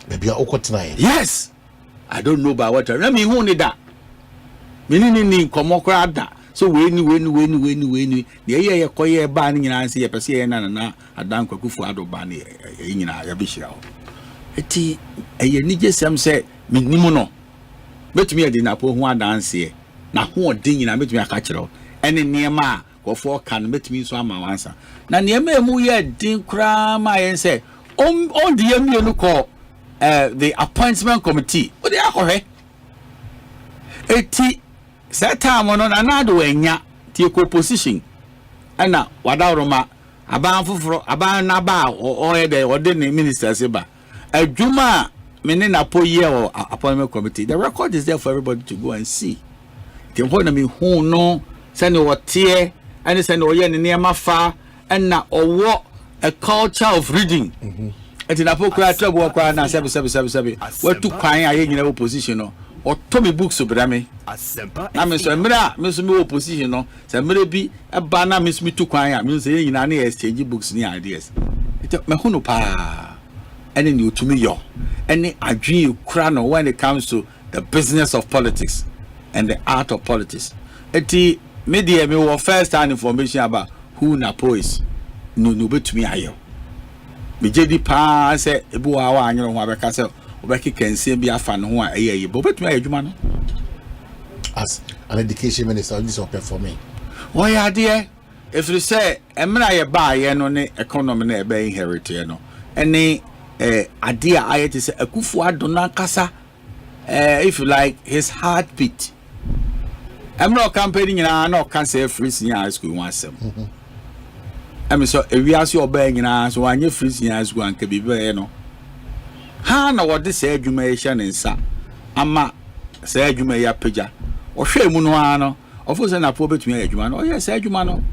Maybe I got tonight. Yes, I don't know about what. Let me who need that. Meaning come on, so when the year coy banning and I see a person and a dank for Ado Bani in a bishop. Eti a nigger some say, Minimono. Bet me a dinner for one dance here. Now, who are dinging and met me a catcher, and in near ma, or four can met me so my answer. Now, near me, we didn't cry my and say, oh, dear me, look call the appointment committee. What they are correct? Eti. Set time on another way, ya, take opposition. And now, what out of my about Naba or the minister Seba. A Juma, Menina po year or appointment committee. The record is there for everybody to go and see. The point of me who know, send or tear, and send or yen near my far, and now or what a culture of reading. And in a poker, trouble cry now 777. What to cry in opposition or Tommy books of Brame. Asempa. I mean, so Miss me opposition, no, so maybe a banner miss me to cry. I mean, say in any exchange books and ideas. It me who no pa. Any new to me, yo. Any agree crown when it comes to the business of politics and the art of politics. Eti media me will first hand information about who Napo is. No bet to me ayo. Me jedi pa say ebu awa anyo ho abeka say obeki kense bi afa no ho a eye but bet me adwuma no. As an education minister, this is performing. Oh yeah, dear. If you say, "Emra ye buy ye no ne economy na ebe inherit no," any idea I say Akufo-Addo na kasa, if you like, his heartbeat. Emra campaigning na no can say free senior high school one sem. I mean, so if we ask your bang na so anye free senior high school and can be be no. Ha na what this education in sa, ama say edume ya peja. Ohwe mu no ano ofo se na po betumi adwuma no yes adwuma no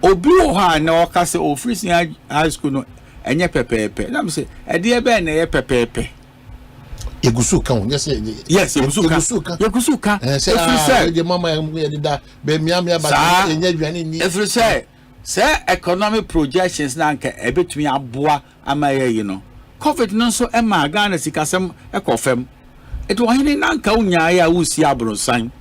obi o ha na o ka se o free high school no enye pepepe na me se e de be na ye pepepe Egusu kan yes Egusu kan say the mama ya dida be miamia ba enye adwane ni if you say economic projections na nka e betumi aboa amaye yi no covid no so e ma Ghana sikasem e kofem. It was in Nanka Unya, who see Abrosan.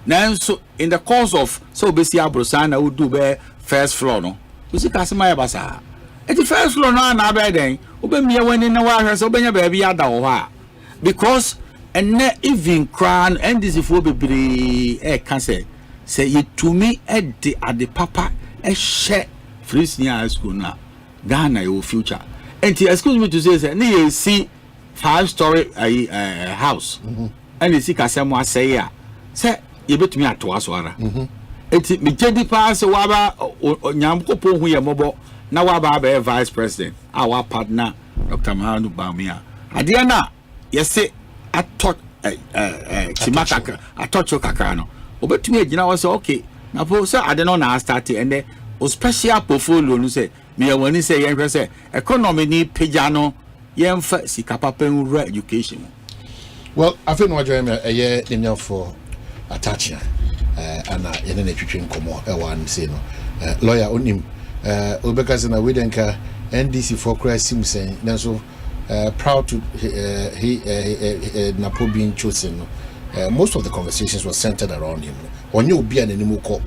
Now, so in the course of so busy Abrosan, I would do bear first floor. No, you see, Casimaya Basa. At the first floor, no, not bad day. Open me when in the water, so be a baby at the because and not even crown and this is for be can say it to me at the papa a share free senior high school now. Ghana, your future. And excuse me to say, you see. 5-story house and you see Kasemo say ya say you bet me at waswara eti me jedi pass waba nyamkopo hu ye mobo na waba be vice president our partner Dr. Mahanu Bamia ade na yese atot chimaka atocho kakra no obetumi agina wo say okay na po say ade no na start and the special portfolio no say me wani say yen hwe say economy ni pagya no yemfa sikapapen rural education. Well, I think what you're a year for attaching and in a twitching como one say no lawyer on him Ubekas and a Widenka NDC for Christ Simpson so proud to Napo being chosen. Most of the conversations were centered around him. On you be an animal call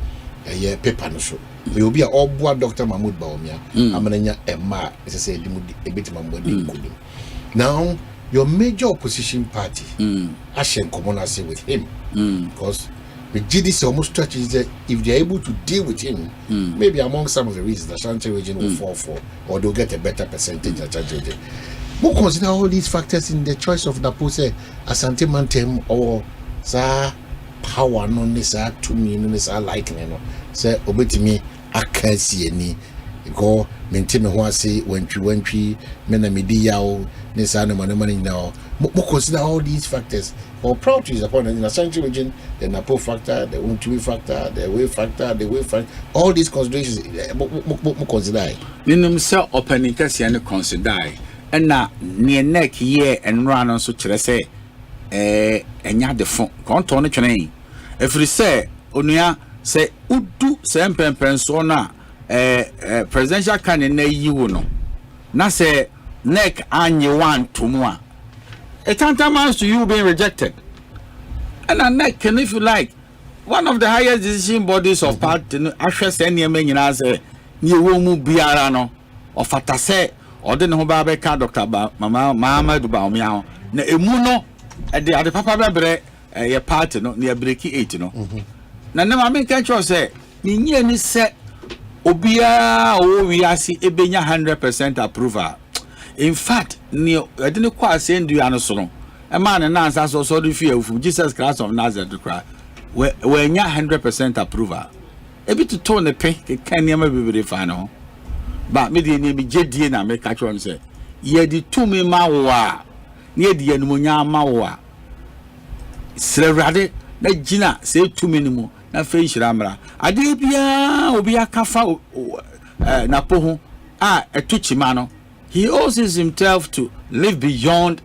a year paper no show. We will be all boy Dr. Mahmoud Baumia. Amananya Emma, as I said, a bit of now, your major opposition party, Ashen Komonase with him, because with GDC almost stretches that if they're able to deal with him, maybe among some of the reasons the Asante region will fall for, or they'll get a better percentage at Asante region. We'll consider all these factors in the choice of Napose, Asante Mantem, or Sa power, no, Nisa, to me, no, Nisa, liking, say, Obetimi. I can't see any go maintain what say when you mena media Nissan money now. Consider all these factors. Or proud is upon in a central region, the Napo factor, the Untui factor, the way factor, all these considerations consider. Minimum sell opening and consider. And now near neck year and run on such a say and ya the phone can't on it. If we say Unia say udu sempen pensona presidential candidate you no na say neck anye one to more. It tantamount to you being rejected. And a neck, and if you like, one of the highest decision bodies of party, Ashes and Yemen, say, you won't be arano, or Fatase, or the Nobabe Doctor Mama Dubaumia, ne emuno, at the other Papa Bebre, a party, no near Breaky 8, no. Now, never make a choice, say, Nini set Obia, oh, we are see Ebenya 100% approval. In fact, I didn't quite send you an solo. A man and answer so sorry fear from Jesus Christ of Nazareth to cry. We're 100% approval. A bit to tone the pay can never be very final. But me the name JD and I make a choice say, ye the 2 me mawa near the Enmunya mawa. Serade, let Gina say 2 minimum, na face ramra. Adibia obia kafa napoho a tuchimano. He owes himself to live beyond,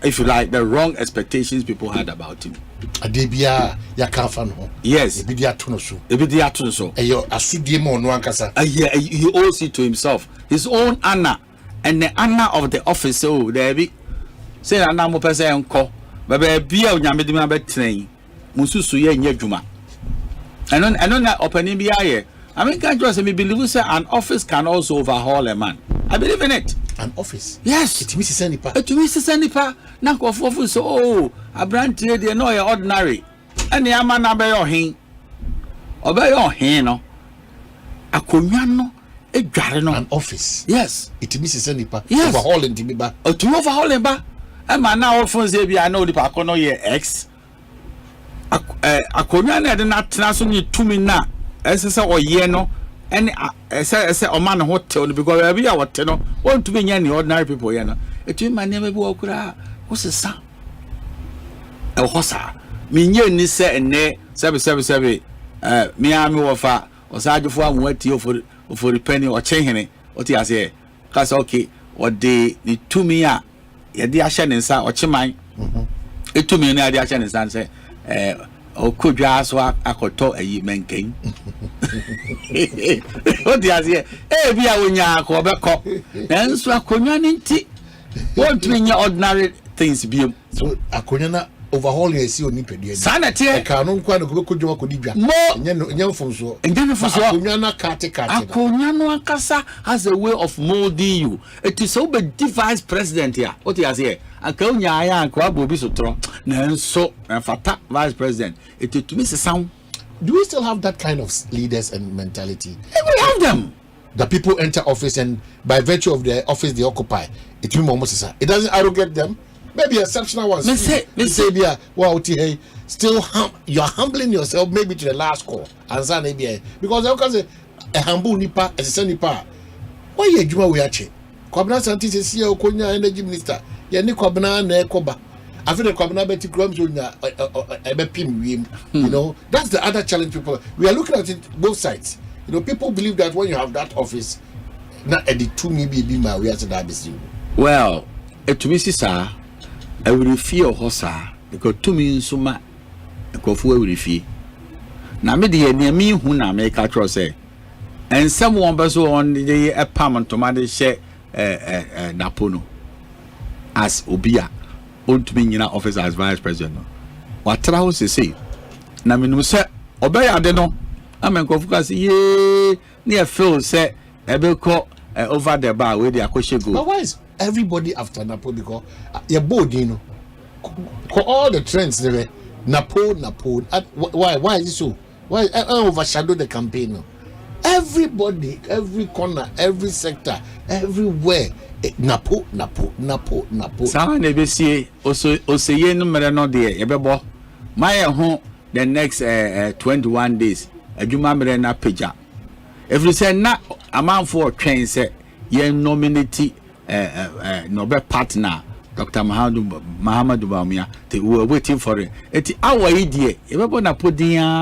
if you like, the wrong expectations people had about him. Adebia yakafano. Yes. Ebidia tunoso. Ebidia tunoso. Eyo asudie no ankasa. Yeah, he owes it to himself, his own honor, and the honor of the office. Oh, there be. Say na mo pese enko. Baba bia onyamedima betrain. Mususu ye nyadwuma. And on that opening be aye. I mean, can't you say me believe say an office can also overhaul a man? I believe in it. An office? Yes. It means nipa. It means nipa. Na kofofu so oh, a brand they no ordinary. And the man na be your hin. Obey your hin no. Akonwa no e dware no. An office. Yes. It means nipa. Yes. Overhauling the ba. To overhauling ba. E man na ofun say bi I know the pa kono ye X. Akonwa na de na tena so ni tumi na. Esese oye no. And say Oman hotel because every hour no want to be any ordinary people, you know. It my name be okura. What's the sound? A hosa. Me ni say and ne 777 me ami wofa osajufo amwati for the penny or chenhene. What you say? Cause okay, what the to me a ye di ahye ne nsa o cheman. E to me na di ahye ne nsa say okudwa so akoto ayi menken. What do you say? Eh, be a winya ko beko. Then so akonwa nti. What do you ordinary things be? So akonwa na overhauling esi oni pedie. Sanate. E ka no nkwa no kodwa kodibia. Nya mfomso. Nya mfomso. Akonwa na kate. Akonwa no akasa has a way of molding you. It is so be vice president here. What do you say? Aka unya aya anko abobi sotro. Na so fata vice president. It to me sound. Do we still have that kind of leaders and mentality? We have them. The people enter office and by virtue of the office they occupy, it will almost it doesn't arrogate them. Maybe exceptional ones. Say, wow, still you're humbling yourself maybe to the last call. And because a humble nipa, a son nipa. Why you juma we ache? Kwabena Asante says here, Okonya energy minister. Yani Kwabena ne Koba. I feel the Kwabena Betty Grams you know, that's the other challenge people. We are looking at it both sides. You know, people believe that when you have that office, not at the two maybe be my way as that. Well, to me, sir, I will fear Hossa because to me, so much a coffee will fee. Now, me the near me who now make a trust say, and someone was on the day a palm to my share Napono as Obia. To be in our office as vice president. What I say? Na me no say obey ade no. Amen ko focus ye near Phil say ebe ko over the bar where they akoshe go. But why is everybody after Napo because your board you know all the trends there Napo why is it so? Why overshadow the campaign no? Everybody, every corner, every sector, everywhere. Napo. Someone never see also ye no mere no de yebebo. My home the next 21 days. Adwuma mere na pagya. Every say na amount for train say ye nominate no be partner Dr. Muhammad Baumia. They were waiting for it. Eti our idea. Yebebo na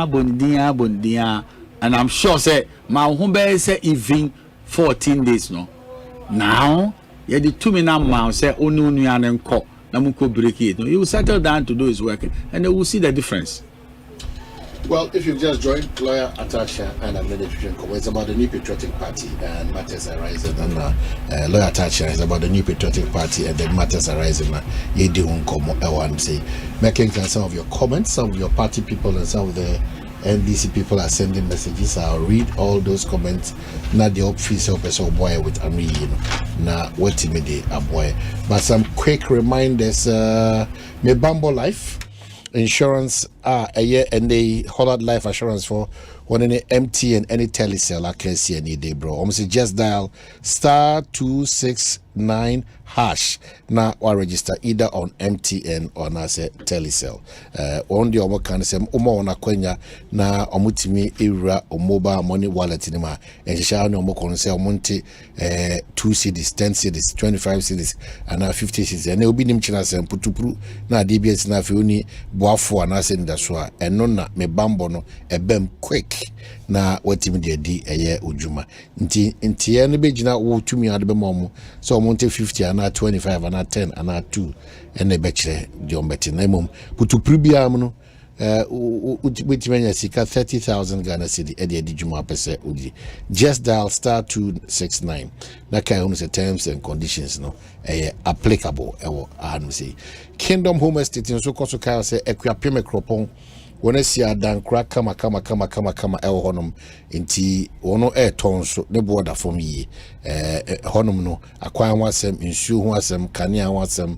bondia. And I'm sure say my home say even 14 days no. Now you the 2 minute say onu nuane nko na muko break it. You will settle down to do his work and they will see the difference. Well, if you've just joined, lawyer Atacha and administration, it's about the new patriotic party and matters arising. And lawyer Atacha is about the new patriotic party and the matters arising. You do one say, making some of your comments, some of your party people and some of the NDC people are sending messages. I'll read all those comments. Now the office of a boy with Ami, now what me a boy. But some quick reminders. Me Bambo Life Insurance a year and they Holland Life Assurance for one any MT and any telecell I can see any day, bro. Almost just dial *269# now or register either on MTN or na say telecell. On the omo can say omo na kwenya na omutimi ewura o mobile money wallet ni ma ehihia na omo kon say omonte 2 cedis, 10 cedis, 25 cedis and 50 cedis. And obi nim china say putupuru na DBS na fe oni boafo na say ndaso a eno na me bambo no ebem quick na watimi de di eye ojuma nti ye no begina wo tumi ade be momo so omonte 50 na 25 and 10 and 2 and the bechere the ombeti na mum putu pribia no utimenya sika 30,000 Ghana cedi e de juma pese udi just dial *269 na kai hunu se terms and conditions no applicable ewo anu say Kingdom Home Estate nso koso kai se Ekwapem Kropon wona si adankra kama ewo honom nti wono tonso ne boda fom yi honom no akwan wasem nsuo ho asem kane ho asem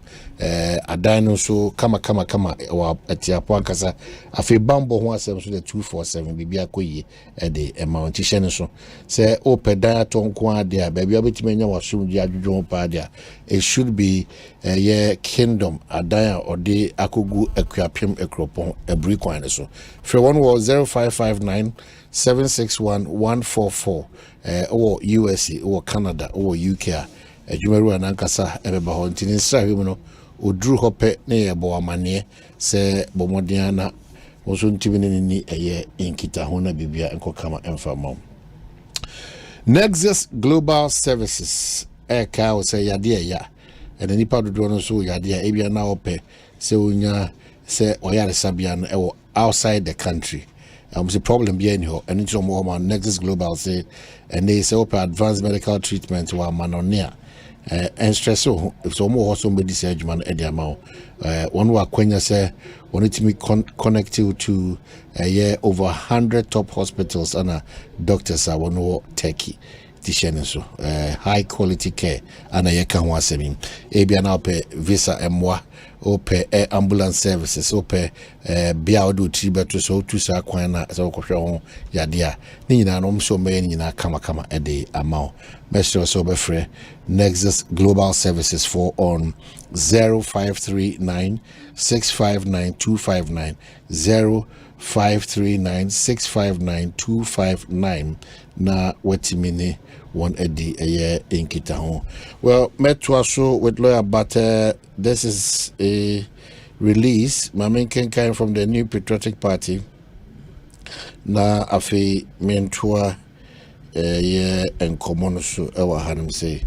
adan no so kama wa atiapo ankasa afi bambo ho asem so the 247 bibia koyi de amount so se opedan atonko ade a bibia betimenya wasum di adwodwo pa ade a it should be Kingdom adan ode akogu Ekwapem Ekropon ebrikwan so for one was 0559 761 144 or USA or Canada or UK adwumaru anankasa ebeba ho ntini nsahwe mu no oduru hope na yebo amane se bomodian na woso ntimi ni inkita ho na bibia enkokama emfama Nexus Global Services ka o se yade ya and nipa dodo no so yade ya ebia na ope se onya se oyare sabia no ewo outside the country. The problem being here, and it's more Nexus Global say, and they say open advanced medical treatment while manonia and stress. So if so more somebody say man at the amount, one who Quenya say wanted to be connected to over 100 top hospitals and doctors are one who techie. So high quality care and a yekan wasemi ebia na ope visa emwa ope ambulance services ope bia odo tribeto so tu sa kwan na so kohwe ho yade a ni nyina no mso me nyina kama ede amount mestre so be free Nexus Global Services for on 0539 659 259 0539 659 259 na wetimini one edi a year in Kitahon. Well, met to also with lawyer, but this is a release. My main came from the New Patriotic Party. Na afi mentor yeah and common so our hanum say.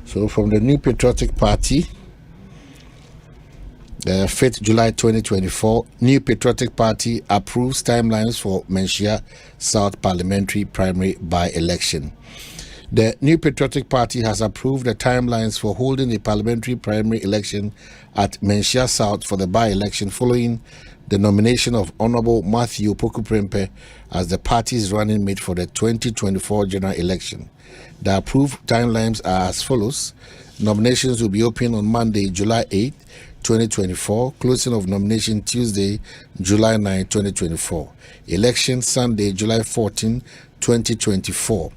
So from the New Patriotic Party. 5th July 2024, New Patriotic Party approves timelines for Menchia South Parliamentary Primary by-election. The New Patriotic Party has approved the timelines for holding a parliamentary primary election at Menchia South for the by-election following the nomination of Honorable Matthew Poku-Prempeh as the party's running mate for the 2024 general election. The approved timelines are as follows. Nominations will be open on Monday, July 8, 2024, closing of nomination Tuesday, July 9, 2024. Election Sunday, July 14, 2024.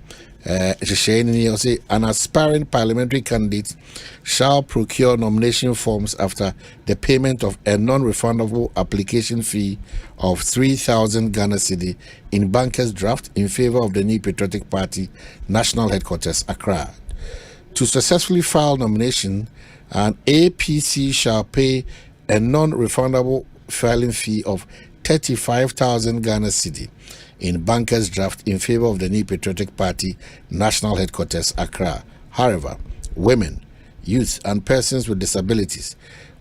An aspiring parliamentary candidate shall procure nomination forms after the payment of a non-refundable application fee of 3,000 Ghana cedi in banker's draft in favor of the New Patriotic Party National Headquarters, Accra. To successfully file nomination, an APC shall pay a non-refundable filing fee of 35,000 Ghana cedi in banker's draft in favor of the New Patriotic Party National Headquarters, Accra. However, women, youths, and persons with disabilities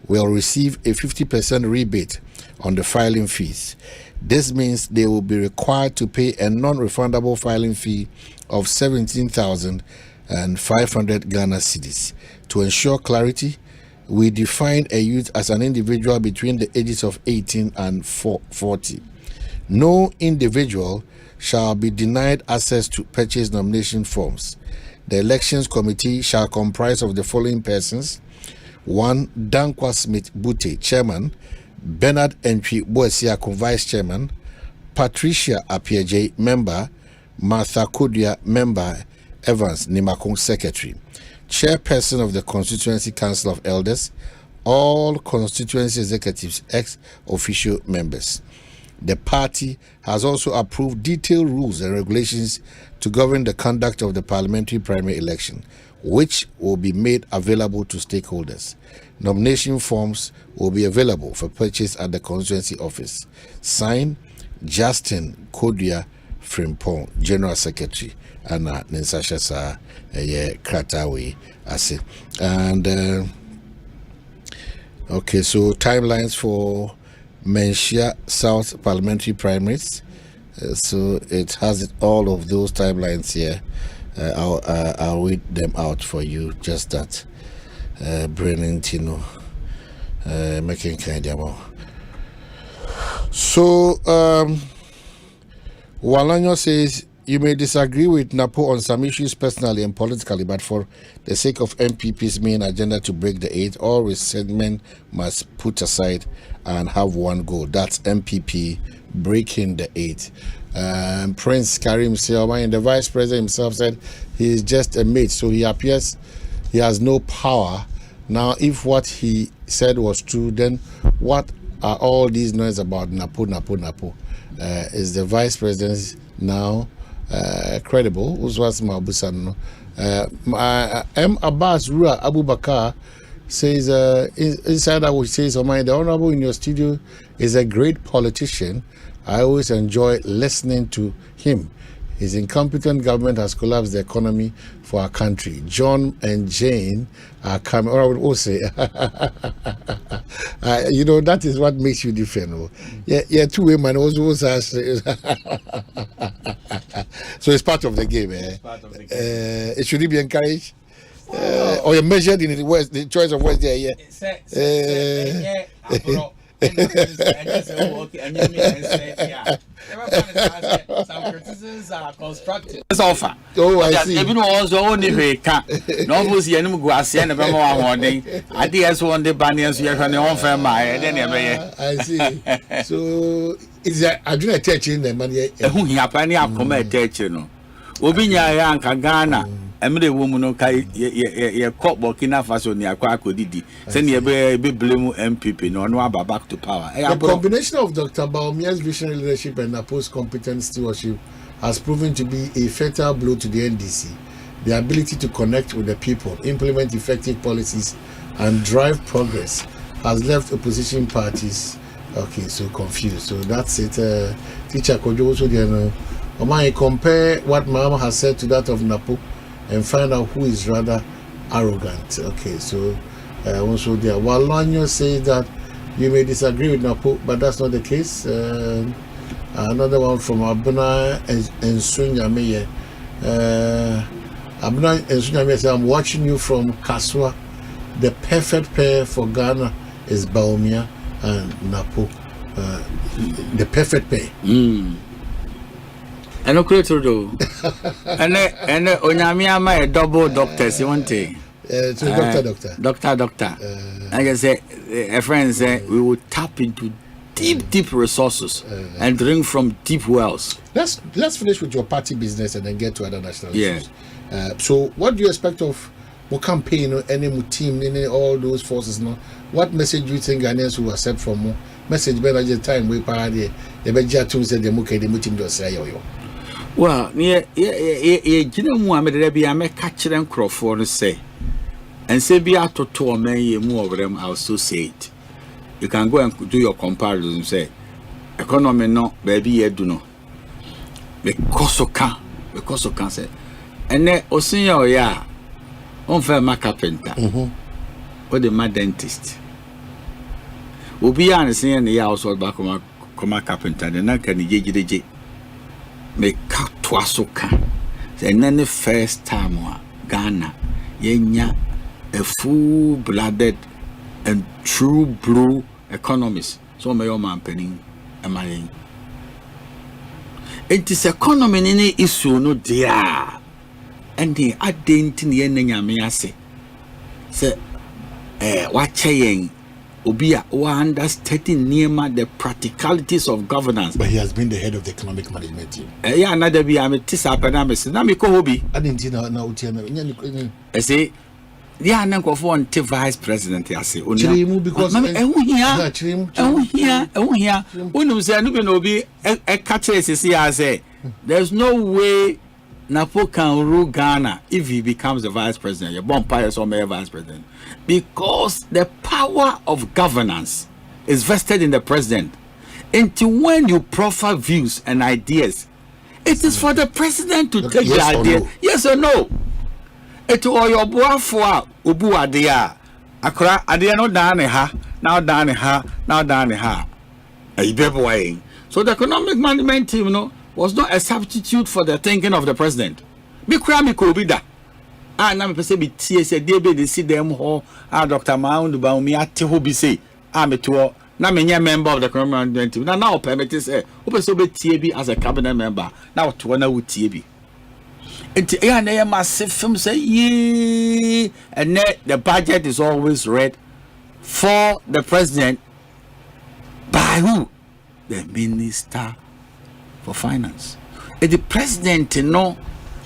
will receive a 50% rebate on the filing fees. This means they will be required to pay a non-refundable filing fee of 17,500 Ghana cedis. To ensure clarity, we define a youth as an individual between the ages of 18 and 40. No individual shall be denied access to purchase nomination forms. The elections committee shall comprise of the following persons: 1. Dankwa Smith Bute, Chairman; Bernard Entwi Boesiako, Vice Chairman; Patricia Apieje, Member; Martha Kodia, Member; Evans Nimakong, Secretary. Chairperson of the Constituency Council of Elders, all constituency executives ex-officio members. The party has also approved detailed rules and regulations to govern the conduct of the parliamentary primary election, which will be made available to stakeholders. Nomination forms will be available for purchase at the constituency office. Signed, Justin Kodia Frimpong, General Secretary, and Ninsasha Sa Kratawe Ase. And okay, so timelines for Menchia South parliamentary primaries. So it has all of those timelines here. I'll read them out for you. Just that, Brennan Tino, making kind of. So, Walanyo says, you may disagree with Napo on some issues personally and politically, but for the sake of MPP's main agenda to break the 8, all resentment must put aside and have one goal. That's MPP breaking the 8. Prince Karim Selman, the vice president himself, said he is just a mate, so he appears he has no power. Now, if what he said was true, then what are all these noise about Napo? Is the vice president now credible? Uswas Mabusano. M. Abbas Rua Abu Bakar says, inside I would say, the Honorable in your studio is a great politician. I always enjoy listening to him. His incompetent government has collapsed the economy for our country. John and Jane are coming. Or I would also say, that is what makes you different. Yeah, two women also. So it's part of the game. It's part of the game. It should be encouraged. Or measured in the choice of words there. Some criticisms are constructive. That's offer. Oh, I see. Even also only we can. No was the enemy go as the enemy morning. I did one the banners you can on firm. I see. So is that I do not touch in the money. Who he apparently have come at teaching. Obinya Yanka Ghana. Emre woman no kai ye cop Burkina Faso ni akwa akodidi say ne be blame MPP no aba back to power. The combination of Dr. Bawumia's visionary leadership and Napo's competent stewardship has proven to be a fatal blow to the NDC. The ability to connect with the people, implement effective policies, and drive progress has left opposition parties so confused. So that's it. Teacher Kojo also there. Compare what Mama has said to that of Napo and find out who is rather arrogant. Okay, so also there. Walanyo says that you may disagree with Napo, but that's not the case. Another one from Abuna and Sunyameye. Abuna and Sunyameye says, I'm watching you from Kaswa. The perfect pair for Ghana is Bawumia and Napo. The perfect pair. And creator do. And Onyamia my double doctors, you want to. So doctor. I can say a friend say we will tap into deep resources and drink from deep wells. Let's finish with your party business and then get to other national issues. So what do you expect of what campaign or any team, any all those forces now? What message do you think Ghanaians will accept from more? Message better the time we party the beja to say the mutim just say yo. Well, Gina Muhammad be a catcher and Crawford say, and say be out to me more of them. I'll so say it. You can go and do your comparison. Say, economy no, baby, you do no. Because of can say, and then Osinyo, On fair ma carpenter. Or the ma dentist. Obi an say na ya also back come carpenter na na kan je me ka to asoka. Say na the first time Ghana yenya a full-blooded and true blue economist. So me your man penning amane. It is economy ni issue no dia. And the adentin ye nyame ase. Say wacheyen obi a understanding niema the practicalities of governance. But he has been the head of the economic management team. Yeah, another be am tisa penamese na me ko hobi. Adentin na utia na. I say yeah, na go for anti vice president ase. Chirimu because here. Unum say no be no be e catch say there's no way Napo can rule Ghana if he becomes the vice president. Your bonfire or mayor vice president. Because the power of governance is vested in the president. Until when you proffer views and ideas, it is for the president to take the idea. No? Yes or no? It all your boy for ubu adea. Akra adea no down ha, now down ha, now down ha. So the economic management team, was not a substitute for the thinking of the president. Be crami kobida. Na me pese be tie se dey be dey see them ho. Dr. Maundu ba umi ate ho bi say. Me to na me nya member of the economic management team. Now permit say who pese be tie bi as a cabinet member. Now to na wo tie bi. Enti na massive film say yeah, and the budget is always read for the president by who? The minister for finance. The president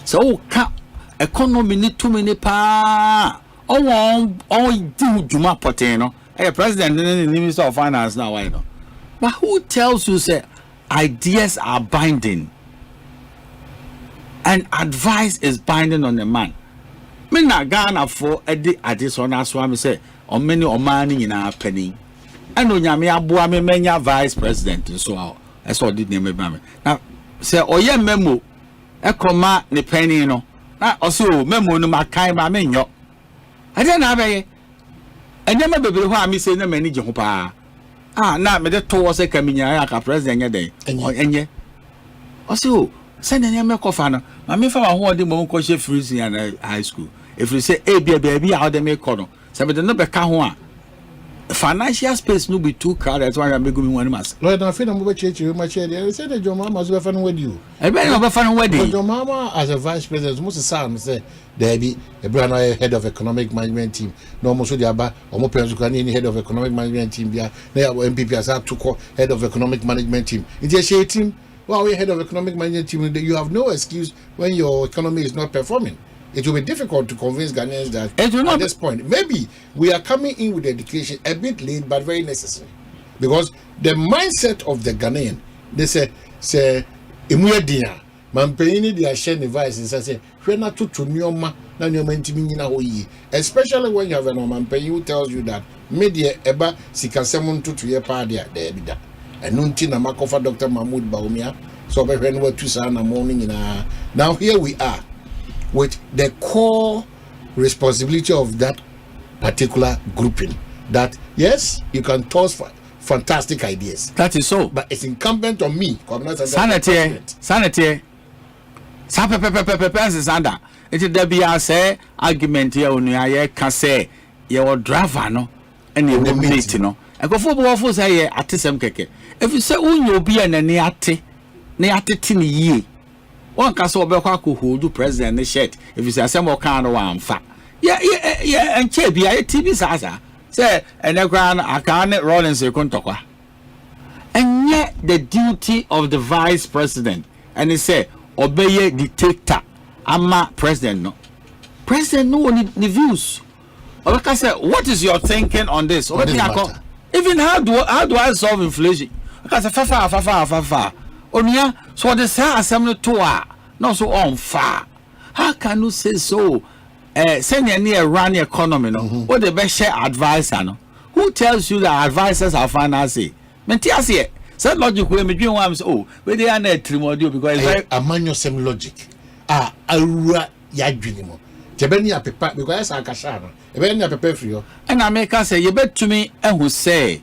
so economy ni too many pa do juma poteno. President and minister of finance now why no. But who tells you say ideas are binding and advice is binding on the man? Me na Ghana for additional swami say on many omani in our penny. And on yami aboa me menya vice president so that's what did name me. Now say oye memo ekoma ne penny no. Na also memo no makai ma menyo. Ade na abaye. Enye me bebere ho ami say na mani je ho pa. Na me de to wo say kaminya ya ka president nye den. Enye. Also send enye me kofa no. Ma me fa ho ode mo ko she freeze in high school. If you say baby how they make no. Say me de no be ka ho a. Financial space no be too crowded. That's why I'm making one mass. Lord, I feel I'm over church. You much here. Say that your mama must be fun with you. I bet you're fun wedding. Your mama as a vice president, most of the time say there be a brand head of economic management team. No most of the aba or more parents can any head of economic management team. They are MPP as to call head of economic management team. It's a share team. Well, we head of economic management team. You have no excuse when your economy is not performing. It will be difficult to convince Ghanaians that at this point, maybe we are coming in with education a bit late, but very necessary. Because the mindset of the Ghanaian, they say, Imuadia, Mampeni, they are sharing advice and say, we're not to Nyoma, especially when you have an Mampeni who tells you that media eba sikasemon to your party at the Ebida. And Nuntina Makofa Dr. Mahmoud Baumia, so when we're 2 Sunday morning in now here we are. With the core responsibility of that particular grouping, that yes, you can toss fantastic ideas. That is so. But it's incumbent on me. Sanity. Sanda. It is there say argument here on your can say your driver no and you meet no. I go for say atisem keke. If you say you be an neate tin ye. One can so be hold president the shirt if you say some kind of one fat. Yeah, and Chebi, I TV Sasa. Say, and a grand I can't roll in second talker. And yet the duty of the vice president, and he say, obey dictator. I'm a president, no. President, no the views. Or like I said, what is your thinking on this? Even how do I solve inflation? Because fa. Onia, so the Assembly tour, not so on far. How can you say so? Send a near run economy, no? What the best share advisor, no? Who tells you that advisors are financing? Mentias, said logic will be doing one. Oh, but they are not trimodio because a manual same logic. Yadwinimo. Tebeni a paper because I Kashana. Ebeni a paper for you. And I make us say, you bet to me, and who say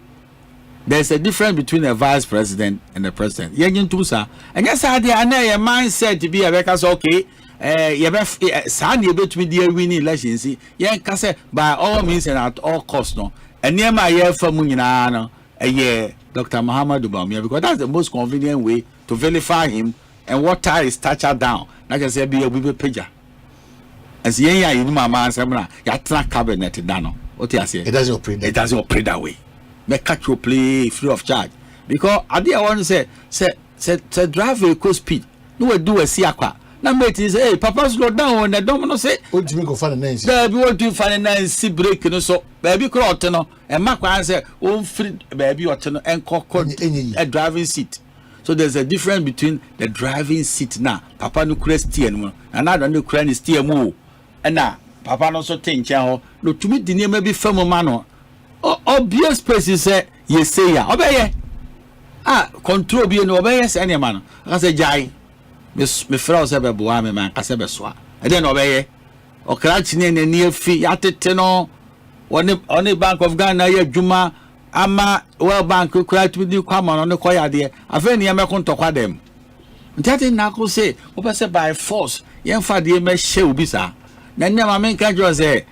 there's a difference between a vice president and the president. Yen Tusa. And yes, I did a mindset to be a record, okay. Sandy bet me dear winning elections. Yen Cassa by all means and at all costs, no. And near my year for Munina, a year, Dr. Muhammad Ubamia, because that's the most convenient way to vilify him and water his stature down. Like I said, be a wee pager. As yeah, you know, my man, Yatra cabinet dano. What I say? It doesn't operate. It doesn't operate that way. Make catch your play free of charge. Because I did want to say drive a coast speed. No, do a siakwa. Now, mate is hey, Papa slow down and the domino say, what do you mean go find a name? There be what do you find a nice break and so baby croteno and Mark answer, oh, free baby or tenor and cock a driving seat. So there's a difference between the driving seat now. Papa no Christian and I don't know Christian move. And now, Papa no so think, no, to me, the name may be firm man. Obvious person say, yes, say, ya, obey. Control be no obey, yes, any man. I say, Jai, Miss Frost ever boame man, I said, Beswa. I didn't obey. Or crouching in a near fee, Yateno, on the Bank of Ghana, Juma, Ama, well, bank, who cried with you, come on the choir, dear. I've any American talk with them. That in Nako say, what I said by force, young Fadi may show bisa. Na never make a draw say,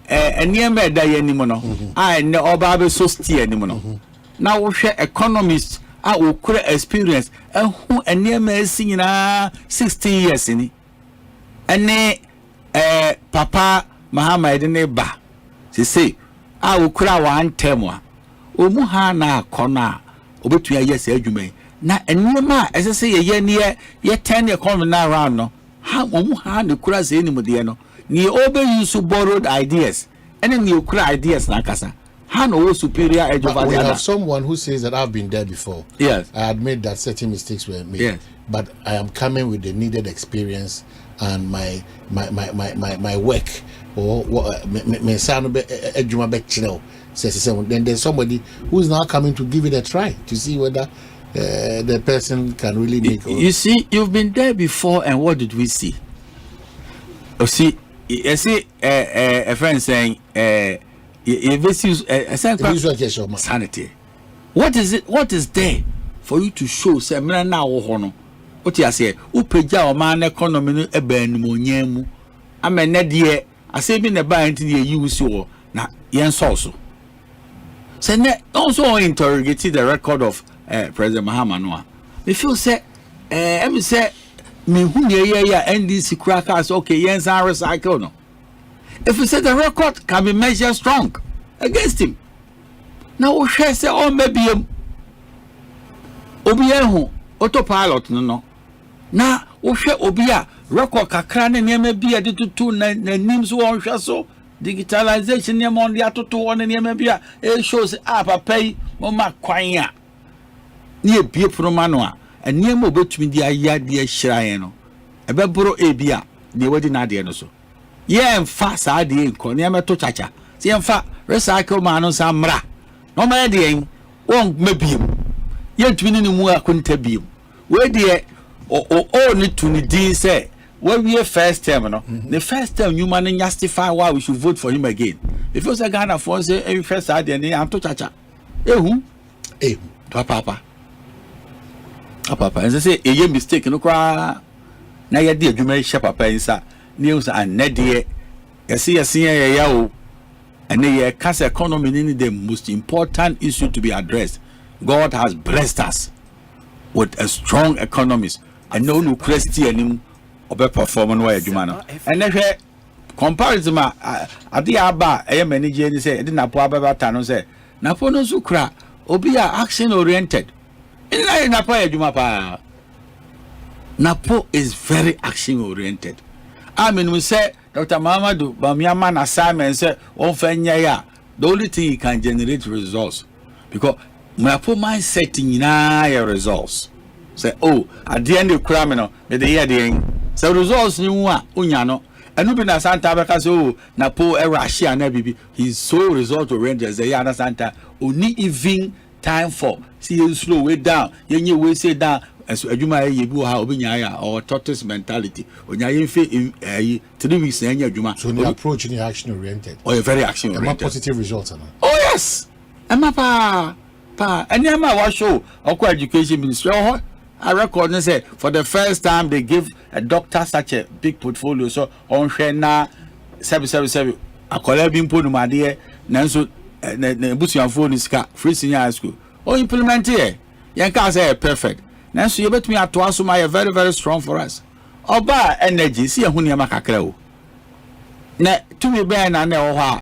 and near me die anymore. I know about so steer anymore. Now we share economists, I will create experience, and who and near me singing 16 years in it. And ne Papa Muhammad neba. She say, I will cry one term. Umuhana corner, over 2 years, you may. Now, and near my, as I say, a year near, yet 10 year coming around, no. How Umuhana cross any modiano. Ni obe use borrowed ideas, and then you cry ideas nakasa. Han o superior edge of we have someone who says that I've been there before. Yes, I admit that certain mistakes were made. Yes, but I am coming with the needed experience and my work. Or then there's somebody who's now coming to give it a try to see whether the person can really make. You see, you've been there before, and what did we see? Oh, see. I see a friend saying, sanity. What is it? What is there for you to show? Say, now, what you say? Upeja or man economy a ben monyemu. I mean, Nadia, I say, been a band to the use you now, yes, also. Say, also interrogated the record of President Mahamanua. If you say, I say, me who NDC crackers okay yes I recycle no. If you say the record can be measured strong against him. Now we share say oh maybe obi autopilot no. Now we share obia record kakra ne name bia de tutu na names won hwe so digitalization ne mon de atoto won name bia e shows papa yi mo ma kwan a ne ebie promano a and near mo between the aya dear shrine. A bebro ebia, the wedding idea no so. Ye and fast idea in Cornema to chacha. See and fat recycle man on some mra. No my idea won't maybe him. Yet winning more couldn't be him. Where dear or only to the say, when we are first terminal, the first time you man justify why we should vote for him again. If it was a Ghana for say every first idea, I'm to chacha. Eh, who? Eh, to papa. Papa, as I say, a mistake no cry. Now, you dear, you may share papa inside news and Nedia. You see, a and the cash economy is the most important issue to be addressed. God has blessed us with a strong economy, and no Christian or performance where you man. And then, comparison, I did about a manager and say, I didn't have a tano say, Napono Zukra, Obia action oriented. Napo is very action oriented. I mean, we say Dr. Mamadou Bamiaman assignment say the only thing he can generate results because Napo mindset in results. Say, oh, at the end of criminal, the year the so results you want unyano. And Ubina Asante because oh Napo Russia and baby he's so result oriented. The Asante only even time for see you slow way down, you way say down, as adwuma ye bi wo ha obinya ya or tortoise mentality onya ye mfe 3 weeks na nya adwuma so the approach in action oriented or a very action oriented positive results oh yes ema pa and ema wa show okwa education ministry I record and say for the first time they give a doctor such a big portfolio so on na 777 akola bi mpo no made nanso na busuanfo ni sika free senior high school o implement here yan ka say perfect nanso ye betumi ato aso ma very very strong for us oba energy see ehun ya makakra o na tumi be na na ho ha